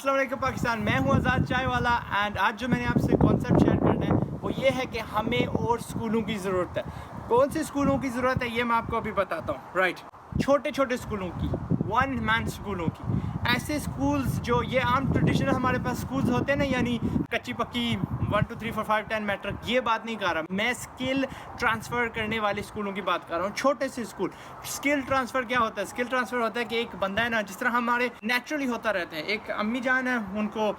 अस्सलाम वालेकुम पाकिस्तान, मैं हूं आज़ाद चाय वाला एंड आज जो मैंने आपसे कॉन्सेप्ट शेयर करना है वो ये है कि हमें और स्कूलों की ज़रूरत है। कौन से स्कूलों की ज़रूरत है ये मैं आपको अभी बताता हूँ। राइट, छोटे छोटे स्कूलों की, वन मैन स्कूलों की, ऐसे स्कूल्स जो ये आम ट्रेडिशनल हमारे पास स्कूल्स होते हैं ना, यानी कच्ची पक्की 1 2 3 4 5 10 मैट्रिक, ये बात नहीं कर रहा मैं। स्किल ट्रांसफ़र करने वाले स्कूलों की बात कर रहा हूँ, छोटे से स्कूल। स्किल ट्रांसफ़र क्या होता है? स्किल ट्रांसफ़र होता है कि एक बंदा है ना, जिस तरह हमारे नेचुरली होता रहता है, एक अम्मी जान है, उनको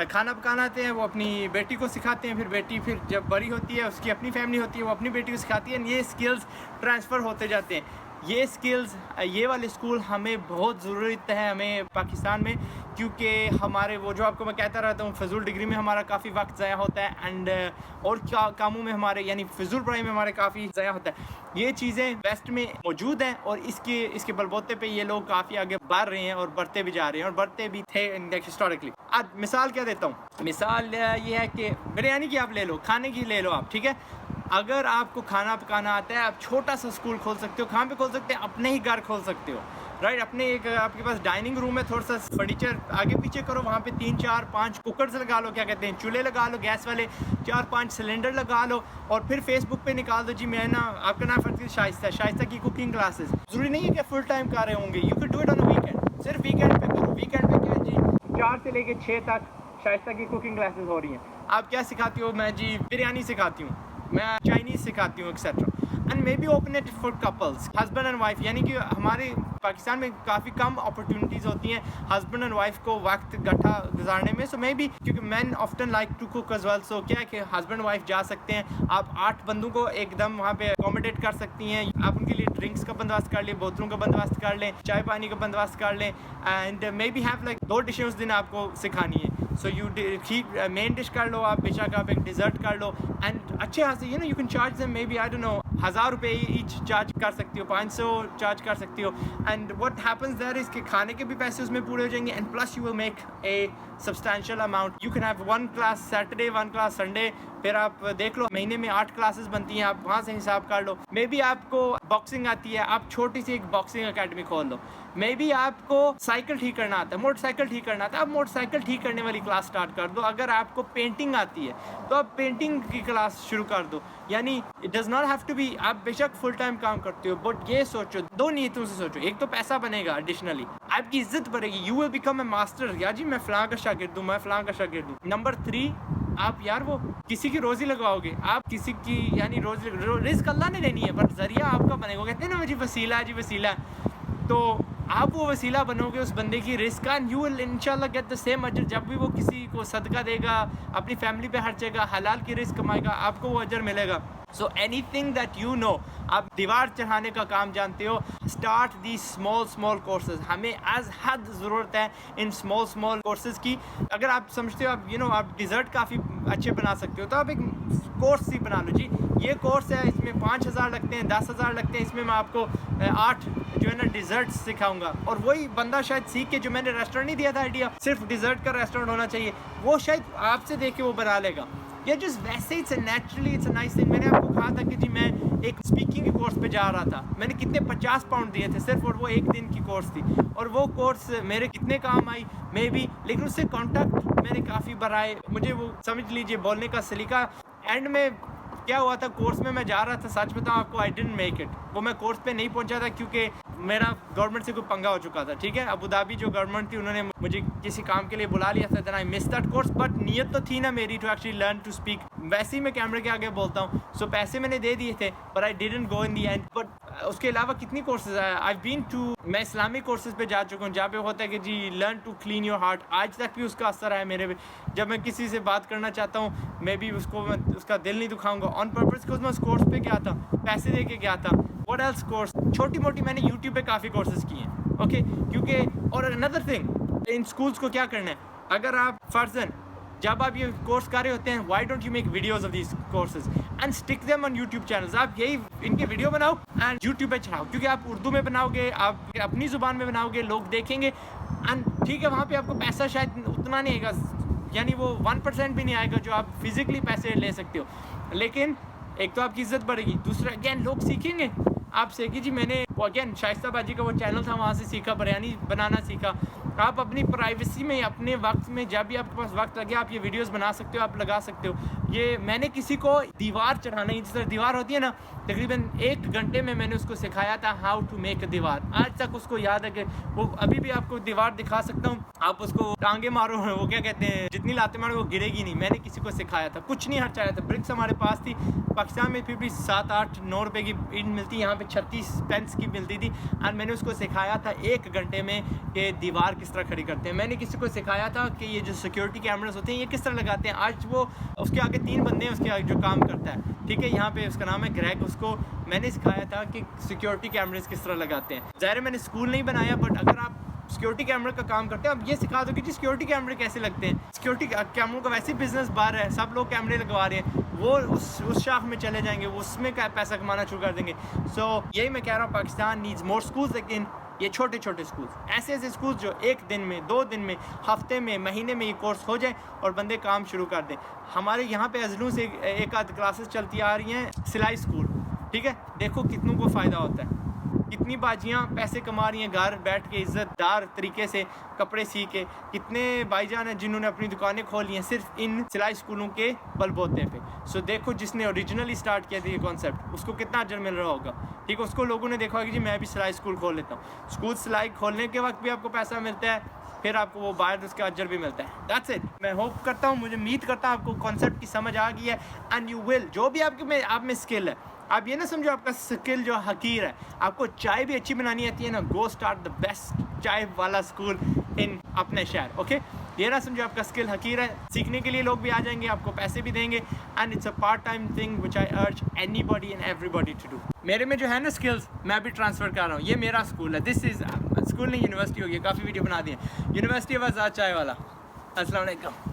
खाना पकाना आते हैं, वो अपनी बेटी को सिखाते हैं, फिर बेटी फिर जब बड़ी होती है उसकी अपनी फैमिली होती है, वो अपनी बेटी को सिखाती है। ये स्किल्स ट्रांसफ़र होते जाते हैं। ये स्किल्स, ये वाले स्कूल हमें बहुत ज़रूरत है हमें पाकिस्तान में, क्योंकि हमारे वो जो आपको मैं कहता रहता हूँ, फ़िज़ूल डिग्री में हमारा काफ़ी वक्त ज़ाया होता है एंड और कामों में हमारे यानी फ़िज़ूल पढ़ाई में हमारे काफ़ी ज़ाया होता है। ये चीज़ें वेस्ट में मौजूद हैं और इसके बलबूते पे ये लोग काफ़ी आगे बढ़ रहे हैं और बढ़ते भी जा रहे हैं और बढ़ते भी थे हिस्टोरिकली। आज मिसाल क्या देता हूँ, मिसाल ये है कि बिरयानी की आप ले लो, खाने की ले लो आप, ठीक है। अगर आपको खाना पकाना आता है, आप छोटा सा स्कूल खोल सकते हो। कहाँ पे खोल सकते हैं? अपने ही घर खोल सकते हो। राइट, अपने एक आपके पास डाइनिंग रूम है, थोड़ा सा फर्नीचर आगे पीछे करो, वहाँ पे 3 4 5 कुकर्स लगा लो, क्या कहते हैं, चूल्हे लगा लो, गैस वाले 4 5 सिलेंडर लगा लो और फिर फेसबुक पे निकाल दो जी मैं ना, आपका नाम फर्ज शाइस्ता की कुकिंग क्लासेस। ज़रूरी नहीं है कि फुल टाइम कर रहे होंगे, you can do it on a weekend. सिर्फ वीकेंड पे करो। वीकेंड पे क्या जी, 4 से लेके 6 तक शाइस्ता की कुकिंग क्लासेस हो रही हैं। आप क्या सिखाती हो? मैं जी बिरयानी सिखाती हूँ, मैं चाइनीज़ सिखाती हूँ etcetera. And may be open it for couples, husband and wife, यानी कि हमारे पाकिस्तान में काफ़ी कम अपॉर्चुनिटीज़ होती हैं हस्बैंड एंड वाइफ को वक्त गठा गुजारने में। सो मे बी क्योंकि man often like to cook as well, so क्या है कि हस्बैंड वाइफ जा सकते हैं, आप 8 बंदों को एकदम वहाँ पे अकोमोडेट कर सकती हैं। आप उनके लिए ड्रिंक्स का बंदोबस्त कर लें, बोतलों का बंदोबस्त कर लें, चाय पानी का बंदोबस्त कर लें and may be have like 2 डिशें उस दिन आपको सिखानी है। सो यू मेन डिश कर लो आप, बेशक आप एक डिज़र्ट कर लो एंड अच्छे यहाँ से you know you can charge them maybe I don't know 1000 रुपये ईच चार्ज कर सकती हो, 500 चार्ज कर सकती हो। And what happens there is कि खाने के भी पैसे उसमें पूरे हो जाएंगे and plus you will make a substantial amount. You can have 1 class Saturday, 1 class Sunday, फिर आप देख लो महीने में 8 क्लासेस बनती हैं, आप वहाँ से हिसाब कर लो। मे बी आपको बॉक्सिंग आती है, आप छोटी सी एक बॉक्सिंग अकेडमी खोल लो। मे बी आपको साइकिल ठीक करना आता है, मोटरसाइकिल ठीक करना आता है, आप मोटरसाइकिल ठीक करने वाली क्लास स्टार्ट कर दो। अगर आपको पेंटिंग आती है तो आप पेंटिंग की क्लास शुरू कर दो। यानी it does not have to be आप बेशक फुल टाइम काम करते हो, बट ये सोचो, 2 नीयतों से सोचो। एक तो पैसा बनेगा, एडिशनली आपकी इज्जत बढ़ेगी, you will become a master, या जी मैं फ़लाँ का शागिर्द हूँ, मैं फ़लाँ का शागिर्द हूँ। नंबर 3, आप यार वो किसी की रोज़ी लगाओगे, आप किसी की यानी रिज़्क अल्लाह ने देनी है, बट ज़रिया आपका बनेगा। कहते हैं ना जी वसीला, जी वसीला, तो आप वो वसीला बनोगे उस बंदे की रिस्क का, एंड यू विल इंशाल्लाह गेट द सेम अजर। जब भी वो किसी को सदका देगा, अपनी फैमिली पे खर्चेगा, हलाल की रिस्क कमाएगा, आपको वो अजर मिलेगा। So anything that you know, आप दीवार चढ़ाने का काम जानते हो, स्टार्ट दी स्मॉल कोर्सेज। हमें एज हद ज़रूरत है इन स्मॉल कोर्सेज की। अगर आप समझते हो आप यू नो आप डिज़र्ट काफ़ी अच्छे बना सकते हो, तो आप एक कोर्स ही बना लो जी। ये कोर्स है, इसमें 5000 लगते हैं, 10,000 लगते हैं, इसमें मैं आपको 8 जो है ना डिज़र्ट सिखाऊंगा। और वही बंदा शायद सीख के, जो मैंने रेस्टोरेंट नहीं दिया था आइडिया सिर्फ डिज़र्ट का रेस्टोरेंट होना चाहिए, वो शायद आपसे देख के वो बना लेगा। या जस्ट वैसे ही इट्स अ नाइस थिंग। मैंने आपको कहा था कि जी मैं एक स्पीकिंग के कोर्स पे जा रहा था, मैंने कितने 50 पाउंड दिए थे सिर्फ, और वो 1 दिन की कोर्स थी, और वो कोर्स मेरे कितने काम आई मे बी, लेकिन उससे कॉन्टैक्ट मैंने काफ़ी बढ़ाए, मुझे वो समझ लीजिए बोलने का सलीका। एंड में क्या हुआ था, कोर्स में मैं जा रहा था, सच बताऊं आपको, आई डिडंट मेक इट। वो मैं कोर्स पे नहीं पहुंचा था क्योंकि मेरा गवर्नमेंट से कोई पंगा हो चुका था, ठीक है। अबू धाबी जो गवर्नमेंट थी उन्होंने मुझे किसी काम के लिए बुला लिया था, then I miss that course. But नीयत तो थी ना मेरी to actually learn to speak. वैसे ही मैं कैमरे के आगे बोलता हूँ, सो पैसे मैंने दे दिए थे, but I didn't go in the end. But उसके अलावा कितनी कोर्सेज है, आई बीन टू, मैं इस्लामिक कोर्सेज पे जा चुका हूँ, जहाँ पे होता है कि जी learn to clean your heart. आज तक भी उसका असर है मेरे पे। जब मैं किसी से बात करना चाहता हूँ, मैं भी उसको मैं उसका दिल नहीं दुखाऊंगा ऑन पर्पस, बिकॉज मैं उस कोर्स पे गया था, पैसे दे के गया था। व्हाट एल्स कोर्स, छोटी मोटी मैंने यूट्यूब पे काफ़ी कोर्सेज किए हैं, ओके। क्योंकि और अनदर थिंग, इन स्कूल्स को क्या करना है, अगर आप फर्जन जब आप ये कोर्स कर रहे होते हैं, why don't you make videos of these courses and stick them on YouTube channels. आप यही इनके वीडियो बनाओ एंड यूट्यूब पे चढ़ाओ, क्योंकि आप उर्दू में बनाओगे, आप अपनी ज़ुबान में बनाओगे, लोग देखेंगे एंड ठीक है, वहाँ पे आपको पैसा शायद उतना नहीं आएगा, यानी वो 1% भी नहीं आएगा जो आप फिज़िकली पैसे ले सकते हो, लेकिन एक तो आपकी इज्जत बढ़ेगी, दूसरा अगेन लोग सीखेंगे आपसे कि जी मैंने अगेन शाइस्ता बाजी का वो चैनल था, वहाँ से सीखा, बिरयानी बनाना सीखा। आप अपनी प्राइवेसी में, अपने वक्त में, जब भी आपके पास वक्त लगे आप ये वीडियोस बना सकते हो, आप लगा सकते हो। ये मैंने किसी को दीवार चढ़ाना, जिस तरह दीवार होती है ना, तकरीबन 1 घंटे में मैंने उसको सिखाया था हाउ टू मेक अ दीवार। आज तक उसको याद है कि वो अभी भी आपको दीवार दिखा सकता हूँ। आप उसको टांगे मारो, वो क्या कहते हैं, जितनी लाते मारो वो गिरेगी नहीं। मैंने किसी को सिखाया था, कुछ नहीं खर्च आया था। ब्रिक्स हमारे पास थी, पाकिस्तान में फिर भी 7-8-9 रुपए की ईंट मिलती, यहाँ पे 36 पेंस की मिलती थी। और मैंने उसको सिखाया था 1 घंटे में कि दीवार किस तरह खड़ी करते हैं। मैंने किसी को सिखाया था कि ये जो सिक्योरिटी कैमरास होते हैं ये किस तरह लगाते हैं। आज वो उसके आगे 3 बंदे हैं उसके आगे जो काम करता है, ठीक है, यहाँ पे उसका नाम है ग्रेग। उसको मैंने सिखाया था कि सिक्योरिटी कैमरेस किस तरह लगाते हैं। ज़ाहिर मैंने स्कूल नहीं बनाया, बट अगर आप सिक्योरिटी कैमरे का काम करते हैं, आप ये सिखा दो कि जी सिक्योरिटी कैमरे कैसे लगते हैं। सिक्योरिटी कैमरों का वैसे ही बिजनेस बाहर है, सब लोग कैमरे लगवा रहे हैं, वो उस शाख में चले जाएंगे, वो उसमें पैसा कमाना शुरू कर देंगे। सो यही मैं कह रहा हूँ, पाकिस्तान नीड्स मोर स्कूल्स, लेकिन ये छोटे छोटे स्कूल्स, ऐसे ऐसे स्कूल्स जो 1 दिन में, 2 दिन में, हफ्ते में, महीने में ये कोर्स हो जाए और बंदे काम शुरू कर दें। हमारे यहाँ पे अजलू से एक आध क्लासेस चलती आ रही हैं, सिलाई स्कूल, ठीक है, देखो कितनों को फ़ायदा होता है, कितनी बाजियाँ पैसे कमा रही हैं घर बैठ के इज़्ज़तदार तरीके से कपड़े सी के। कितने भाईजान हैं जिन्होंने अपनी दुकानें खोली हैं सिर्फ इन सिलाई स्कूलों के बलबोते पे। सो देखो, जिसने ओरिजिनली स्टार्ट किया था ये कॉन्सेप्ट, उसको कितना अजर मिल रहा होगा, ठीक है। उसको लोगों ने देखा कि जी मैं भी सिलाई स्कूल खोल लेता हूँ। स्कूल सिलाई खोलने के वक्त भी आपको पैसा मिलता है, फिर आपको वो बाहर उसका अजर भी मिलता है। That's it. मैं होप करता हूँ, मुझे उम्मीद करता हूँ आपको कॉन्सेप्ट की समझ आ गई है। एंड यू विल, जो भी आप में स्किल है, आप ये ना समझो आपका स्किल जो हकीर है, आपको चाय भी अच्छी बनानी आती है ना, गो स्टार्ट द बेस्ट चाय वाला स्कूल इन अपने शहर, ओके। ये ना समझो आपका स्किल हकीर है, सीखने के लिए लोग भी आ जाएंगे, आपको पैसे भी देंगे। And it's a part time thing which I urge anybody and everybody to do. मेरे में जो है ना स्किल्स, मैं भी ट्रांसफ़र कर रहा हूँ। ये मेरा स्कूल है, दिस इज़ स्कूल नहीं, यूनिवर्सिटी हो गई, काफ़ी वीडियो बना दी है। यूनिवर्सिटी ऑफ आज़ाद चाय वाला। अस्सलाम वालेकुम।